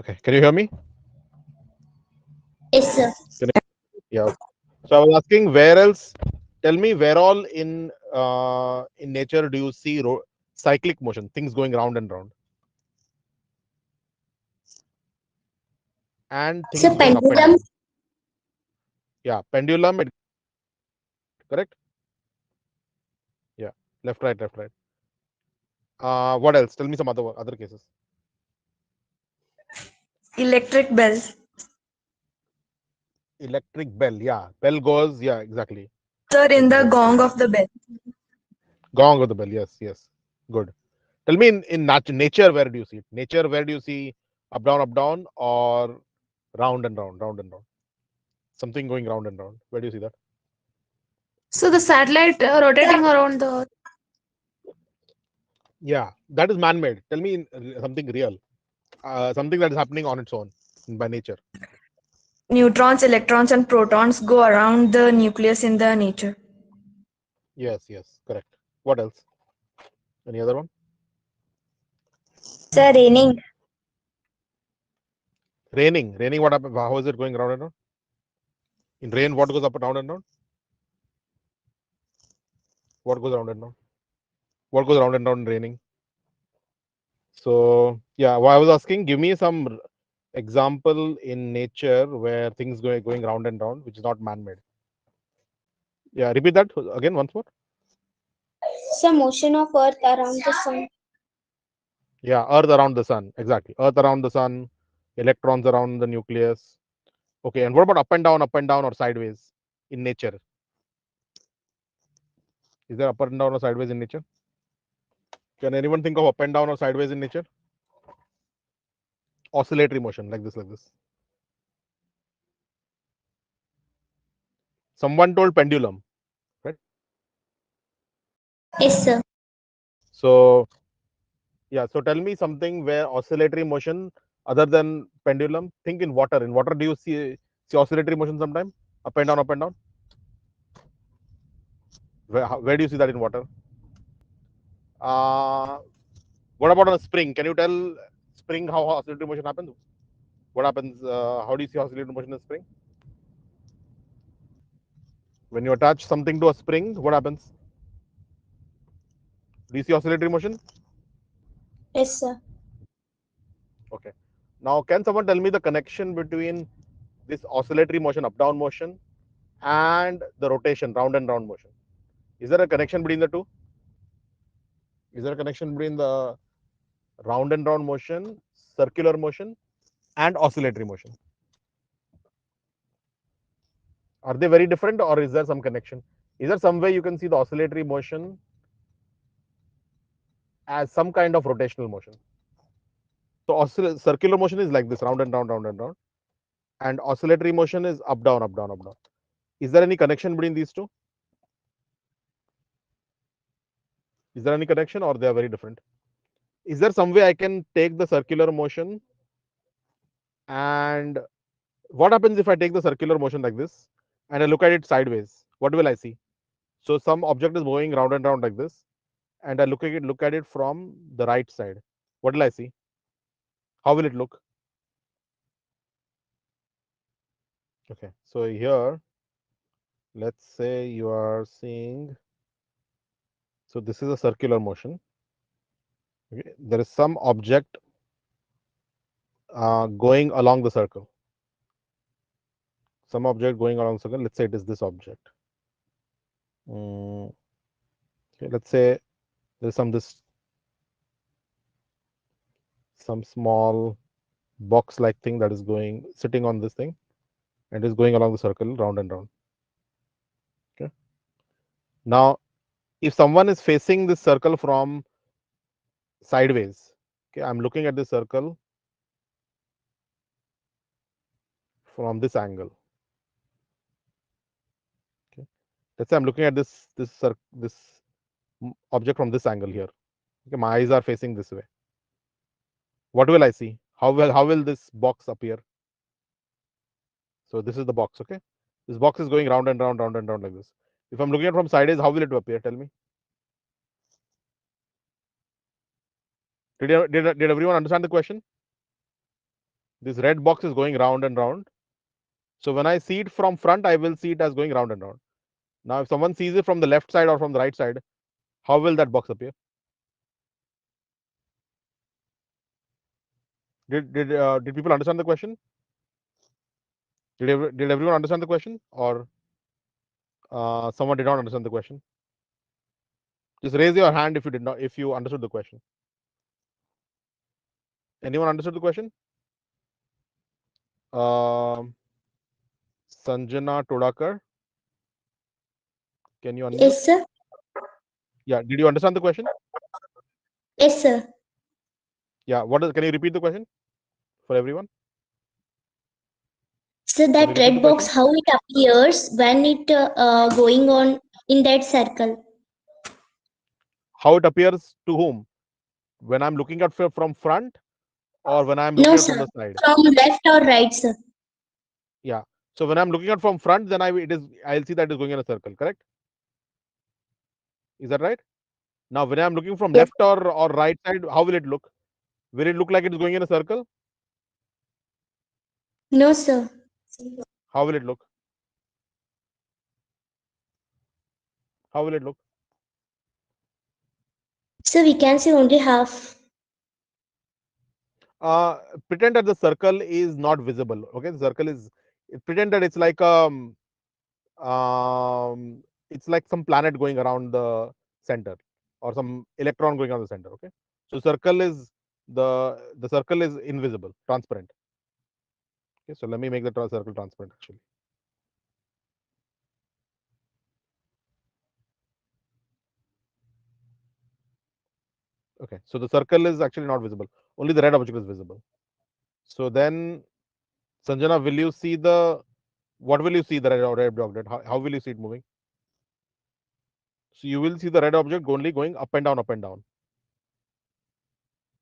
Okay, can you hear me? Yes, sir. Can Yeah. So I was asking, where else? Tell me, where all in nature do you see cyclic motion, things going round and round, and So things going up and pendulum. down? Yeah, pendulum. Correct. Yeah, left, right, left, right. What else? Tell me some other cases. Electric bells. Electric bell. Yeah, bell goes. Yeah, exactly. Sir, in Bell the goes. gong of the bell. Gong of the bell. Yes, yes. Good. Tell me in nature, where do you see it? Nature, where do you see up, down, or round and round, round and round? Something going round and round. Where do you see that? So the satellite rotating around the Earth. Yeah, that is man-made. Tell me something real, something that is happening on its own by nature. Neutrons, electrons, and protons go around the nucleus in the nature. Yes, yes, correct. What else? Any other one? Sir, raining. Raining. What happens? How is it going round and round? In rain, what goes up and down and down? What goes round and round? What goes round and round in raining? So yeah, what I was asking, give me some example in nature where things going round and round, which is not man-made. Yeah, repeat that again once more. Some motion of Earth around the sun. Yeah, Earth around the sun. Exactly. Earth around the sun, electrons around the nucleus. Okay, and what about up and down, or sideways in nature? Is there up and down or sideways in nature? Can anyone think of up and down or sideways in nature? Oscillatory motion, like this, like this. Someone told pendulum, right? Yes, sir. So yeah, so tell me something where oscillatory motion other than pendulum. Think in water. In water, do you see oscillatory motion sometime? Up and down, up and down. Where do you see that in water? Uh, what about on a spring? Can you tell spring how oscillatory motion happens? What happens? How do you see oscillatory motion in spring? When you attach something to a spring, what happens? Do you see oscillatory motion? Yes, sir. Okay. Now, can someone tell me the connection between this oscillatory motion, up down motion, and the rotation, round and round motion? Is there a connection between the two? Is there a connection between the round and round motion, circular motion, and oscillatory motion? Are they very different, or is there some connection? Is there some way you can see the oscillatory motion as some kind of rotational motion? So, circular motion is like this, round and round, round and round, and oscillatory motion is up, down, up, down, up, down. Is there any connection between these two? Is there any connection, or they are very different? Is there some way I can take the circular motion, and what happens if I take the circular motion like this and I look at it sideways? What will I see? So some object is moving round and round like this, and I look at it from the right side. What will I see? How will it look? Okay, so here, let's say you are seeing. So this is a circular motion. Okay, there is some object going along the circle. Some object going along the circle. Let's say it is this object. Okay, let's say there's some small box like thing that is sitting on this thing and is going along the circle round and round. Okay. Now, if someone is facing this circle from sideways, okay, I'm looking at this circle from this angle. Okay. Let's say I'm looking at this object from this angle here. Okay, my eyes are facing this way. What will I see? How will this box appear? So this is the box. Okay, this box is going round and round, round and round like this. If I'm looking at from sideways, how will it appear? Tell me. Did everyone understand the question? This red box is going round and round. So when I see it from front, I will see it as going round and round. Now, if someone sees it from the left side or from the right side, how will that box appear? Did people understand the question? Did everyone understand the question, or someone did not understand the question? Just raise your hand if you did not, if you understood the question. Anyone understood the question? Um, Sanjana Todakar, can you unmute? Yes, sir. Yeah, did you understand the question? Yes, sir. Yeah, what is? Can you repeat the question for everyone? So Can you that repeat the red box, question? how it appears when it going on in that circle? How it appears to whom? When I'm looking at from front, or when I'm looking No, at from sir. the side? From left or right, sir? Yeah. So when I'm looking at from front, then I'll see that it's going in a circle. Correct? Is that right? Now, when I'm looking from Yes. left or right side, how will it look? Will it look like it's going in a circle? No, sir. How will it look? How will it look? So we can see only half. Uh, Pretend that the circle is not visible. Okay, the circle is, pretend that um, it's like some planet going around the center, or some electron going around the center. Okay, so the circle is invisible, transparent. Okay, so let me make the circle transparent actually. Okay, so the circle is actually not visible. Only the red object is visible. So then, Sanjana, will you see what will you see the red object? How will you see it moving? So you will see the red object only going up and down, up and down.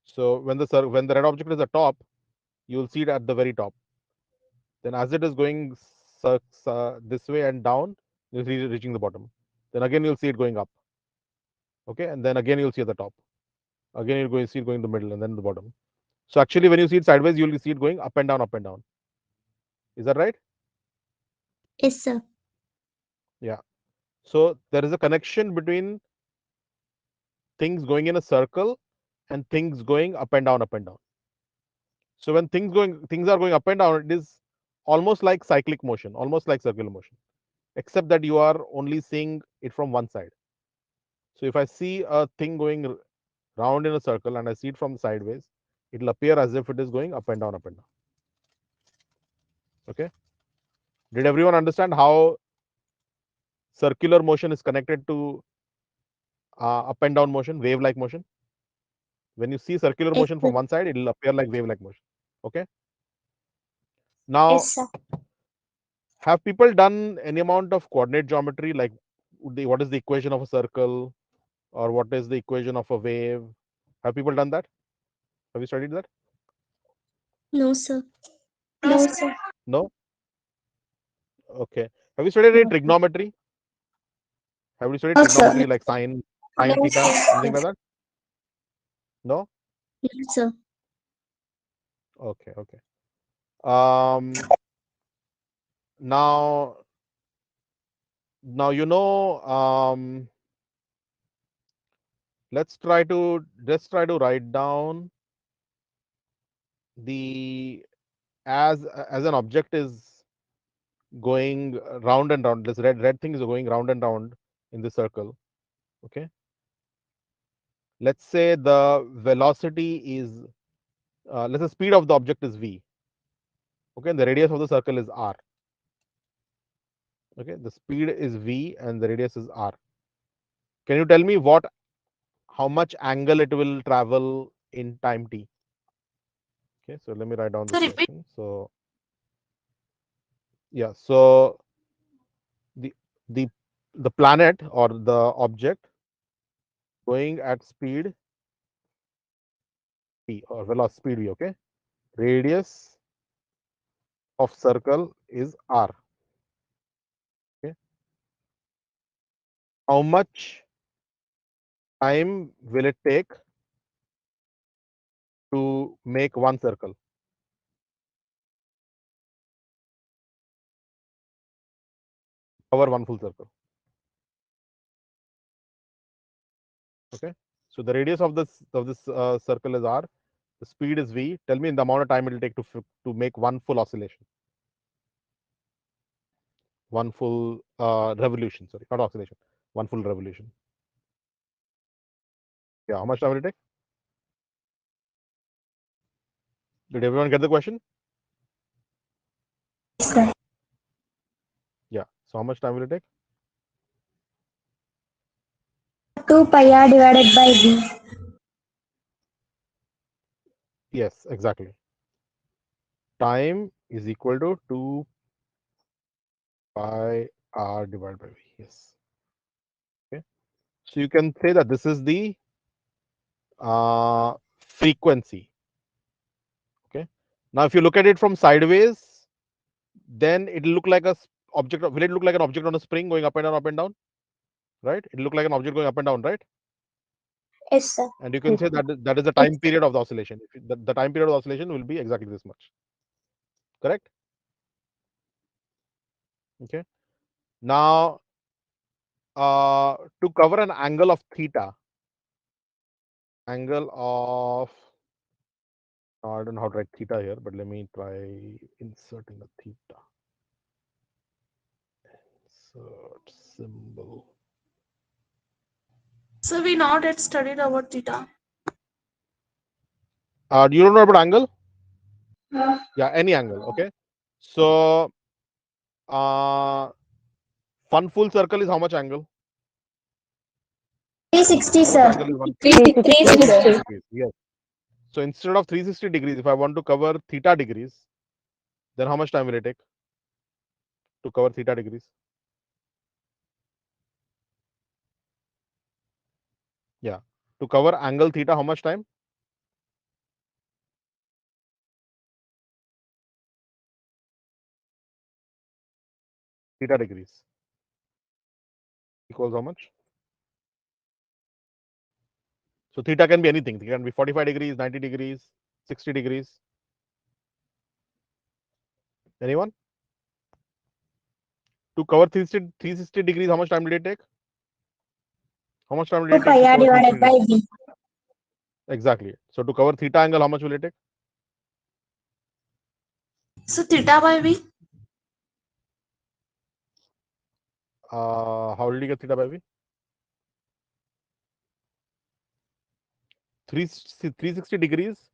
So when the red object is at top, you will see it at the very top. Then as it is going this way and down, you'll see it reaching the bottom. Then again you'll see it going up. Okay, and then again you'll see at the top. Again you're going to see it going in the middle and then the bottom. So actually, when you see it sideways, you'll see it going up and down, up and down. Is that right? Yes, sir. Yeah. So there is a connection between things going in a circle and things going up and down, up and down. So when things are going up and down, it is almost like cyclic motion, almost like circular motion, except that you are only seeing it from one side. So if I see a thing going round in a circle and I see it from sideways, it will appear as if it is going up and down, up and down. Okay. Did everyone understand how circular motion is connected to up and down motion, wave like motion? When you see circular Yes, motion sir. from one side, it will appear like wave like motion. Okay. Now, Yes, sir. have people done any amount of coordinate geometry, like what is the equation of a circle, or what is the equation of a wave? Have people done that? Have you studied that? No, sir. No, sir. No. Okay. Have you studied any No, sir. trigonometry? Have you studied No, sir. trigonometry like sine No, theta, sir. anything like that? No. No, sir. Okay. Okay. Um. Now, you know. Let's try to write down the as an object is going round and round. This red thing is going round and round in the circle. Okay. Let's say the velocity is let's say speed of the object is v. Okay, and the radius of the circle is r. Okay, the speed is v and the radius is r. Can you tell me how much angle it will travel in time t? Okay, so let me write down this So repeat. question. So yeah, so the the the planet or the object going at speed v or velocity speed v. Okay, radius of circle is r. Okay, how much time will it take to make one circle? cover one full circle. Okay. So the radius of this circle is r. The speed is v. Tell me in the amount of time it will take to make one full oscillation, one full revolution. Sorry, not oscillation, one full revolution. Yeah, how much time will it take? Did everyone get the question? Sir. Yeah. So how much time will it take? 2 pi r divided by v. Yes, exactly. Time is equal to 2 pi r divided by v. Yes. Okay. So you can say that this is the frequency. Okay. Now, if you look at it from sideways, then it will look like a object. Will it look like an object on a spring going up and down? Right? It will look like an object going up and down, right? Yes, sir. And you can say that that is the Yes, time period of the oscillation. The time period of the oscillation will be exactly this much. Correct? Okay. Now, to cover an angle of theta, angle of I don't know how to write theta here, but let me try inserting a theta. Insert symbol. So we not yet studied about theta. Do you don't know about angle? Yeah, any angle. Okay. So, one full circle is how much angle? 360, How much sir. angle is one? 360, sir. 360 degrees. Yes. So instead of 360 degrees, if I want to cover theta degrees, then how much time will it take to cover theta degrees? Yeah. To cover angle theta, how much time? Theta degrees equals how much? So theta can be anything. It can be 45 degrees, 90 degrees, 60 degrees. Anyone? To cover 360 degrees, how much time did it take? How much time did 2 it pi take to r cover divided 360 by degrees? v. Exactly. So to cover theta angle, how much will it take? So theta by v. How did you get theta by V? 360 degrees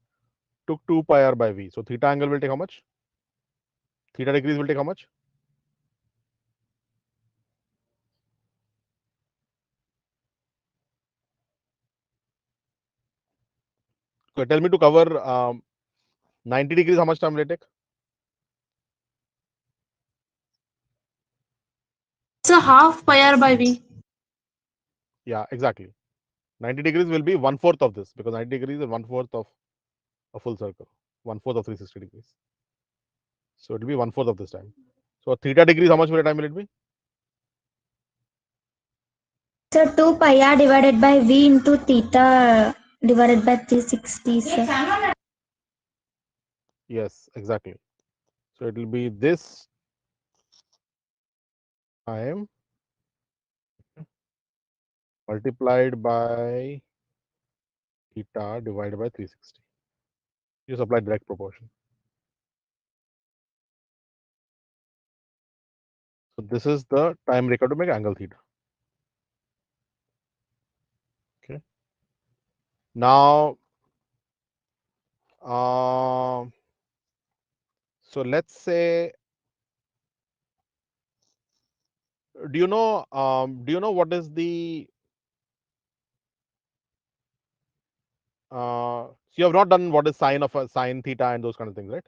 took 2 pi r by V. So theta angle will take how much? Theta degrees will take how much? So tell me to cover 90 degrees, how much time will it take? So half pi r by v. Yeah, exactly. 90 degrees will be 1/4 of this because 90 degrees is 1/4 of a full circle, 1/4 of 360 degrees. So it will be 1/4 of this time. So theta degrees, how much will time will it be? So 2 pi r divided by v into theta divided by 360, sir. Yes, exactly. So it will be this time multiplied by theta divided by 360. You apply direct proportion. So this is the time required to make angle theta. Okay. Now, so let's say, do you know what is the, so you have not done what is sine of a sine theta and those kind of things, right?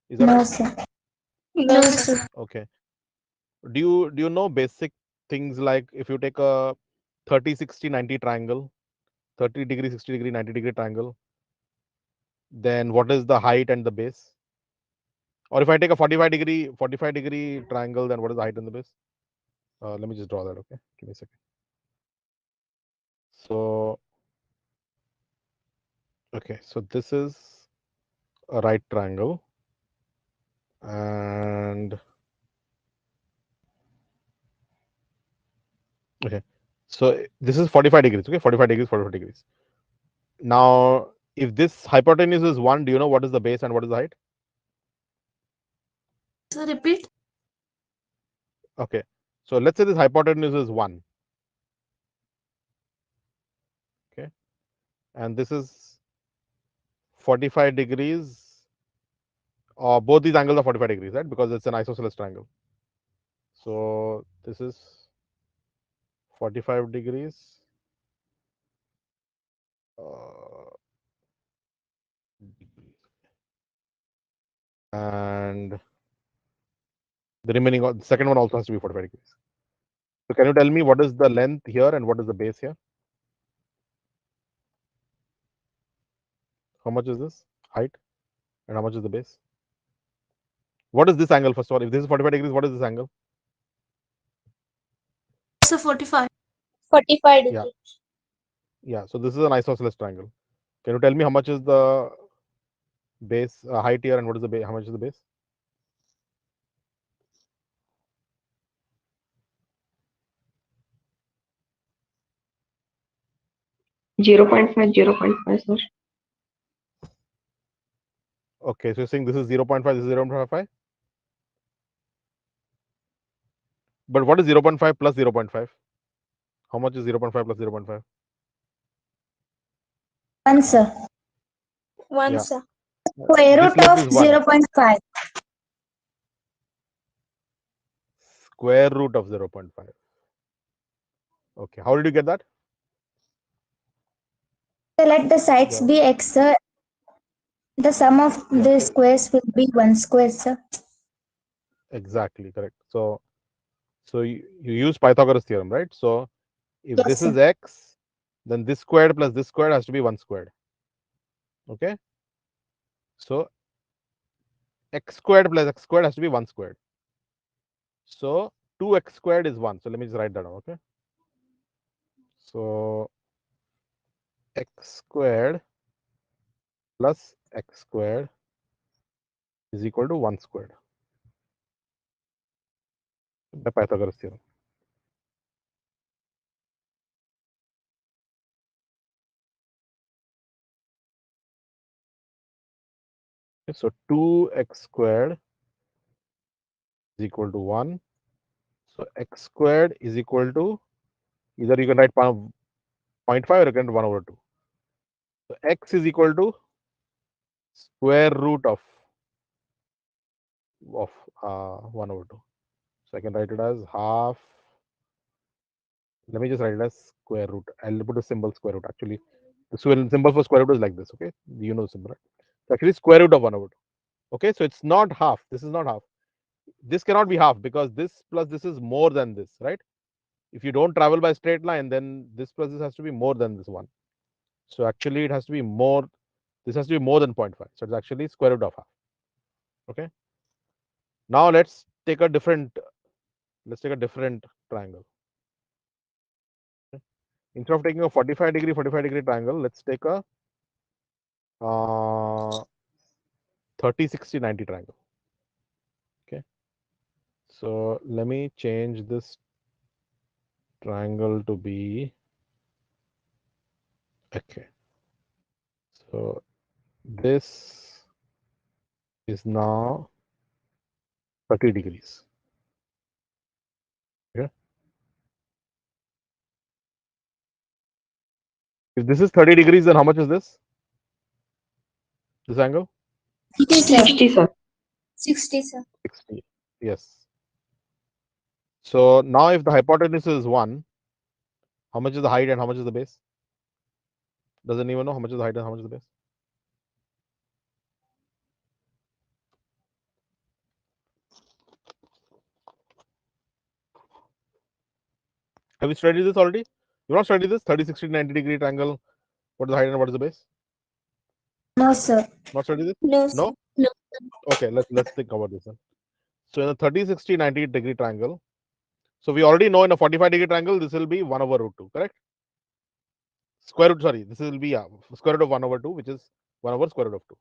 Is that No, right? sir. No, No, sir. sir. Okay. Do you know basic things like if you take a 30, 60, 90 triangle, 30 degree, 60 degree, 90-degree triangle, then what is the height and the base? Or if I take a 45 degree triangle, then what is the height and the base? Let me just draw that. Okay, give me a second. So, okay, so this is a right triangle, and Okay. So this is 45 degrees. Okay, 45 degrees, 45 degrees. Now, if this hypotenuse is 1, do you know what is the base and what is the height? So repeat. Okay. So let's say this hypotenuse is 1. Okay. And this is 45 degrees. Both these angles are 45 degrees, right? Because it's an isosceles triangle. So this is 45 degrees. Uh, and the remaining, the second one also has to be 45 degrees. So can you tell me what is the length here and what is the base here? How much is this height and how much is the base? What is this angle first of all? If this is 45 degrees, what is this angle? So 45. 45 Yeah, degrees. yeah. So this is an isosceles triangle. Can you tell me how much is the base height here and what is the base? How much is the base? 0.5, 0.5, sir. Okay, so you're saying this is 0.5, this is 0.5. But what is 0.5 plus 0.5? How much is 0.5 plus 0.5? 1, sir. One, Yeah, sir. Square this root length of is 1. 0.5. Square root of 0.5. Okay, how did you get that? So let the sides The be x, sir. The sum of Yeah, the squares will be 1 square, sir. exactly correct. So you use Pythagoras theorem, right? So if Yes, this sir. is x, then this squared plus this squared has to be 1 squared. Okay, so x squared plus x squared has to be 1 squared. So 2x squared is 1. So let me just write that down. Okay, so x squared plus x squared is equal to 1 squared by Pythagoras theorem. Okay, so 2x squared is equal to 1. So x squared is equal to, either you can write 0.5 or you can write 1 over 2. So x is equal to square root of 1 over 2. So I can write it as half. Let me just write it as square root. I'll put a symbol square root. Actually, the symbol for square root is like this. Okay, you know the symbol, right? So actually, square root of 1 over 2. Okay, so it's not half. This is not half. This cannot be half because this plus this is more than this, right? If you don't travel by straight line, then this plus this has to be more than this one. So actually, it has to be more. This has to be more than 0.5. So it's actually square root of half. Okay. Now let's take a different. Let's take a different triangle. Okay? Instead of taking a 45 degree triangle, let's take a uh, 30, 60, 90 triangle. Okay. So let me change this triangle to be, okay. So this is now 30 degrees. Okay. If this is 30 degrees, then how much is this? This angle? 60, sir. 60, sir. 60, sir. 60. Yes. So now if the hypotenuse is 1, how much is the height and how much is the base? Does anyone know how much is the height and how much is the base? Have you studied this already? You've not studied this 30, 60, 90 degree triangle. What is the height and what is the base? No, sir. Not studied this? No, sir. No? No. Okay, let's think about this then. So in a 30, 60, 90 degree triangle, so we already know in a 45 degree triangle, this will be 1 over root 2, correct? Square root, sorry, this will be square root of 1 over 2, which is 1 over square root of 2.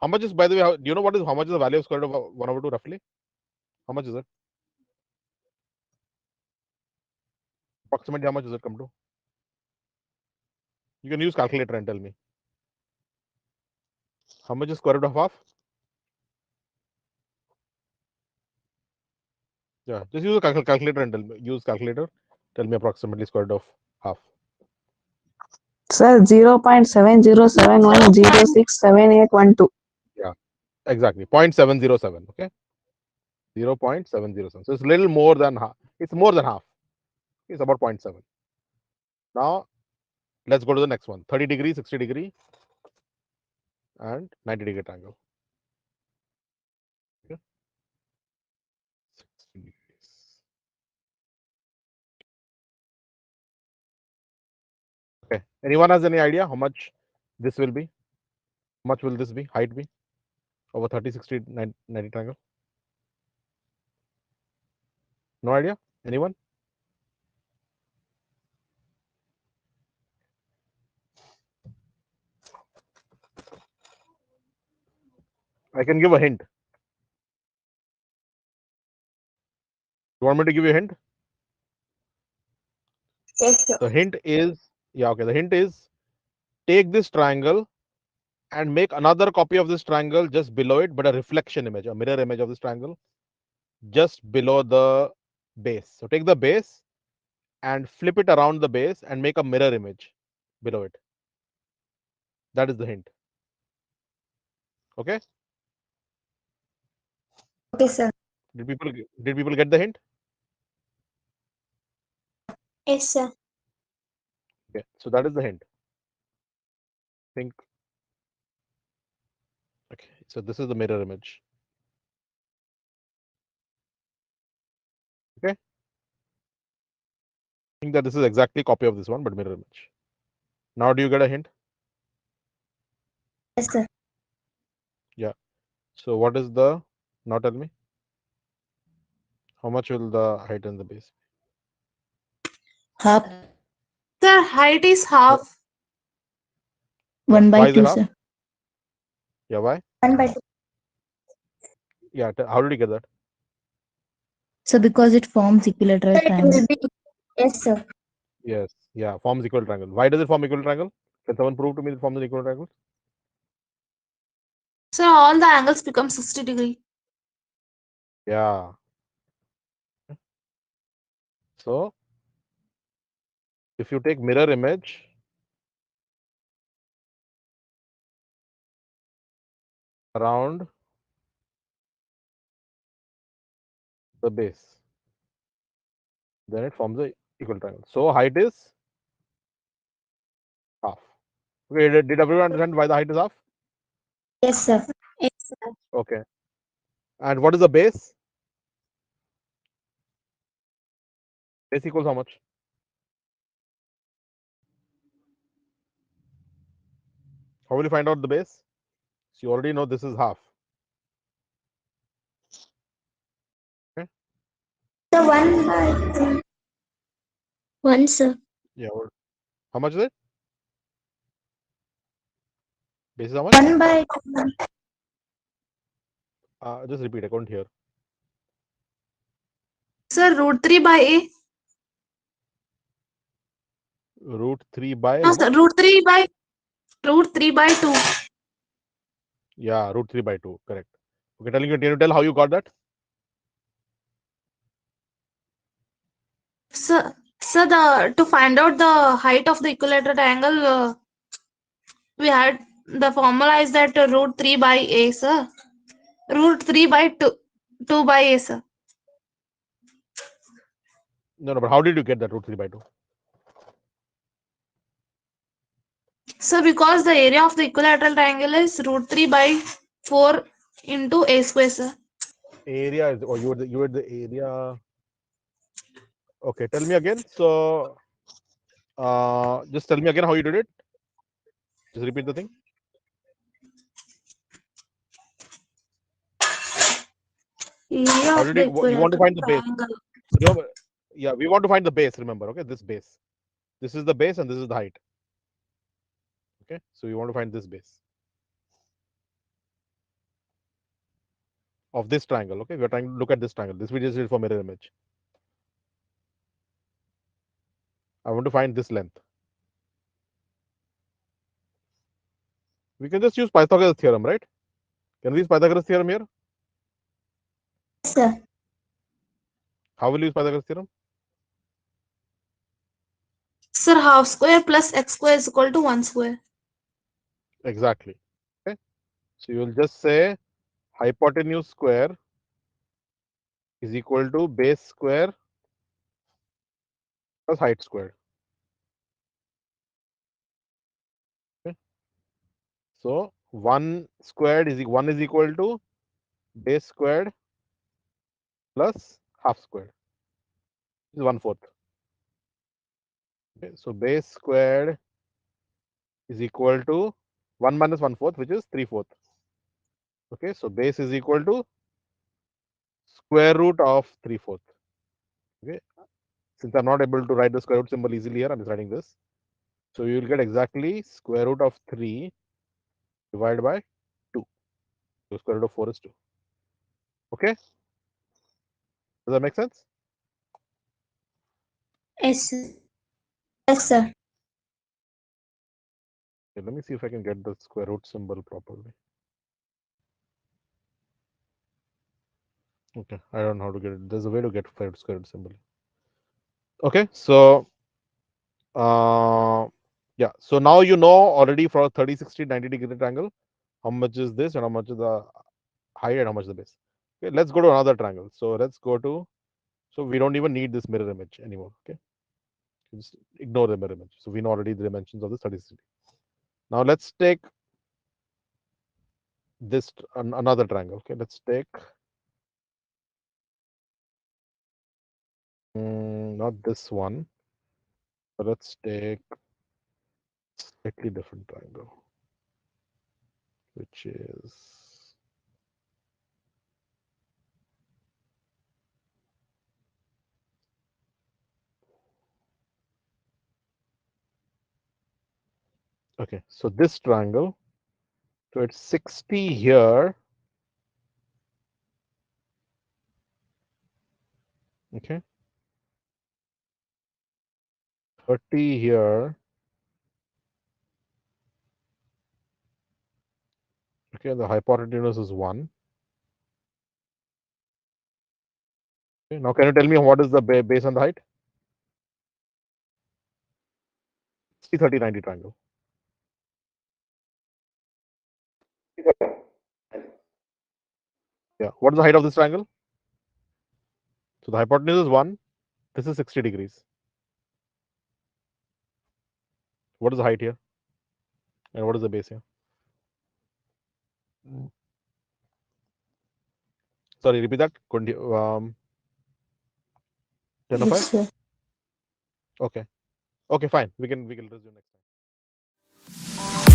How much is, by the way, do you know how much is the value of square root of 1 over 2 roughly? How much is it? Approximately how much does it come to? You can use calculator and tell me. How much is square root of half? Yeah, just use a calculator and tell me. Use calculator. Tell me approximately square root of half. Sir, 0.7071067812. Yeah, exactly. 0.707. Okay. 0.707. So it's a little more than half. It's more than half. It's about 0.7. Now let's go to the next one. 30 degree, 60 degree, and 90-degree triangle. Okay. 60 degrees. Okay. Anyone has any idea how much this will be? How much will this be? Height be? Over 30, 60, 90 triangle? No idea? Anyone? I can give a hint. You want me to give you a hint? Yes, sir. The hint is, yeah, okay. The hint is take this triangle and make another copy of this triangle just below it, but a reflection image, a mirror image of this triangle just below the base. So take the base and flip it around the base and make a mirror image below it. That is the hint. Okay. Okay, sir. Did people get the hint? Yes, sir. Okay. So that is the hint. Think. Okay. So this is the mirror image. Okay. Think that this is exactly copy of this one, but mirror image. Now do you get a hint? Yes, sir. Yeah. So what is the? Now tell me. How much will the height and the base? Half. Sir, height is Yeah. half. Yeah. 1 by Why is it 2, half? sir. Yeah. Why? 1/2. Yeah. How did you get that? So because it forms equilateral It triangle. will be. Yes, sir. Yes. Yeah. Forms equal triangle. Why does it form equal triangle? Can someone prove to me it forms an equal triangle? Sir, all the angles become 60 degree. Yeah. So if you take mirror image around the base, then it forms a equal triangle. So height is half. Okay. Did everyone understand why the height is half? Yes, sir. Yes, sir. Okay. And what is the base? Base equals how much? How will you find out the base? So you already know this is half. Okay. The 1/2. 1, sir. Yeah. How much is it? Base is how much? 1/2. Just repeat. I couldn't hear. Sir, root 3 by A. Root 3 by how No, sir, much? root 3 by 2. Yeah, root 3 by 2. Correct. Okay. Can you tell how you got that? Sir, to find out the height of the equilateral triangle, we had the formula is that root 3 by A, sir. Root 3 by 2 by A, sir. No, no. But how did you get that root 3 by 2? So because the area of the equilateral triangle is root 3 by 4 into A square, sir. Area is, or you were the area. Okay. Tell me again. So, just tell me again how you did it. Just repeat the thing. Area How of did the you want to equilateral find the base? triangle. Remember, yeah, we want to find the base. Remember, okay, this base. This is the base and this is the height. Okay, so we want to find this base of this triangle. Okay, we are trying to look at this triangle. This we just did for mirror image. I want to find this length. We can just use Pythagoras theorem, right? Can we use Pythagoras theorem here? Yes, sir. How will you use Pythagoras theorem? Sir, half square plus x square is equal to 1 square. Exactly. Okay. So you will just say hypotenuse square is equal to base square plus height squared. Okay. So 1 squared is 1 is equal to base squared plus half squared is 1/4. Okay. So base squared is equal to 1 minus 1/4, which is 3/4. Okay. So base is equal to square root of 3/4. Okay. Since I'm not able to write the square root symbol easily here, I'm just writing this. So you will get exactly square root of 3 divided by 2. So square root of 4 is 2. Okay. Does that make sense? Yes, sir. Yes, sir. Okay, let me see if I can get the square root symbol properly. Okay, I don't know how to get it. There's a way to get square root symbol. Okay, so yeah, so now you know already for a 30, 60, 90-degree triangle, how much is this and how much is the height and how much is the base. Okay, let's go to another triangle. So let's go to, so we don't even need this mirror image anymore. Okay, just ignore the mirror image. So we know already the dimensions of this 30, 60. Now let's take this another triangle. Okay, let's take not this one, but let's take slightly different triangle, which is okay. So this triangle, so it's 60 here. Okay, 30 here. Okay, the hypotenuse is 1. Okay, now can you tell me what is the base and the height? 60, 30, 90 triangle. Yeah, what is the height of this triangle? So the hypotenuse is 1. This is 60 degrees. What is the height here? And what is the base here? Sorry, repeat that. 10 of Yes, 5? sir. Okay. Okay, fine. We can resume next time.